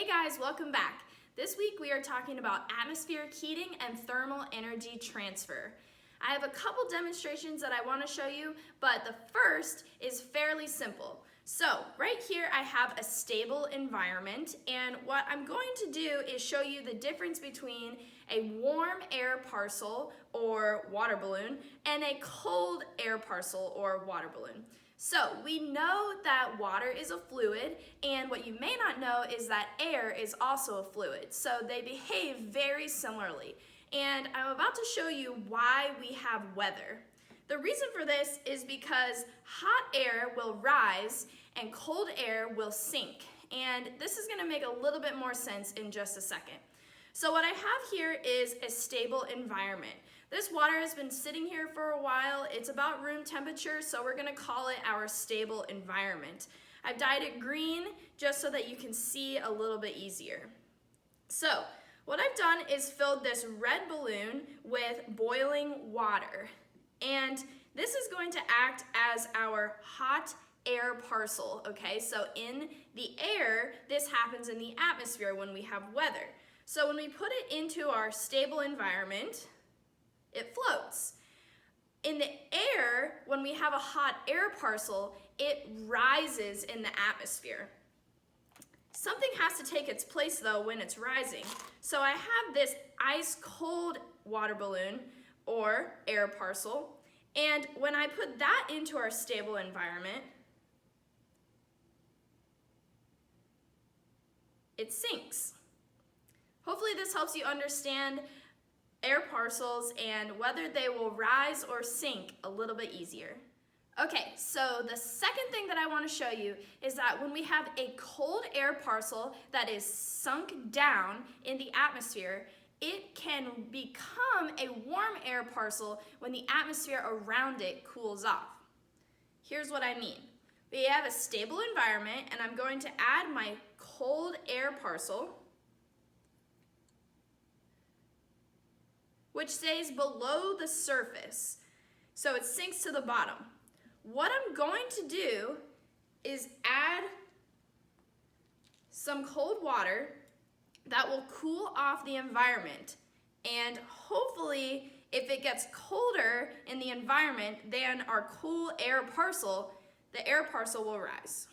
guys, welcome back. This week we are talking about atmospheric heating and thermal energy transfer. I have a couple demonstrations that I want to show you, but the first is fairly simple. So right here I have a stable environment, and what I'm going to do is show you the difference between a warm air parcel or water balloon and a cold air parcel or water balloon. So we know that water is a fluid, and what you may not know is that air is also a fluid. So they behave very similarly. And I'm about to show you why we have weather. The reason for this is because hot air will rise and cold air will sink. And this is going to make a little bit more sense in just a second. So what I have here is a stable environment. This water has been sitting here for a while. It's about room temperature, so we're gonna call it our stable environment. I've dyed it green just so that you can see a little bit easier. So what I've done is filled this red balloon with boiling water. And this is going to act as our hot air parcel, okay? So in the air, this happens in the atmosphere when we have weather. So when we put it into our stable environment, it floats. In the air, when we have a hot air parcel, it rises in the atmosphere. Something has to take its place though when it's rising. So I have this ice cold water balloon or air parcel, and when I put that into our stable environment, it sinks. Hopefully this helps you understand air parcels and whether they will rise or sink a little bit easier. Okay, so the second thing that I want to show you is that when we have a cold air parcel that is sunk down in the atmosphere, it can become a warm air parcel when the atmosphere around it cools off. Here's what I mean. We have a stable environment, and I'm going to add my cold air parcel, which stays below the surface, so it sinks to the bottom. What I'm going to do is add some cold water that will cool off the environment, and hopefully if it gets colder in the environment than our cool air parcel, the air parcel will rise.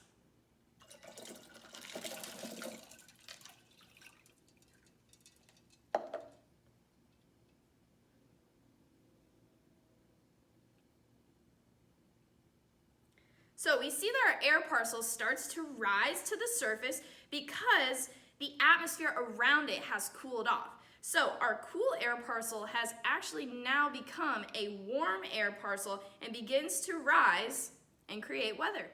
So we see that our air parcel starts to rise to the surface because the atmosphere around it has cooled off. So our cool air parcel has actually now become a warm air parcel and begins to rise and create weather.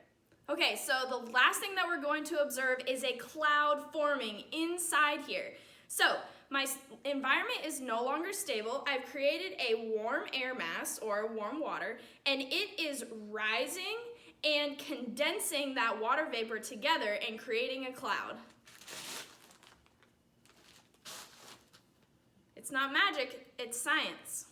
Okay, so the last thing that we're going to observe is a cloud forming inside here. So my environment is no longer stable. I've created a warm air mass or warm water, and it is rising and condensing that water vapor together and creating a cloud. It's not magic, it's science.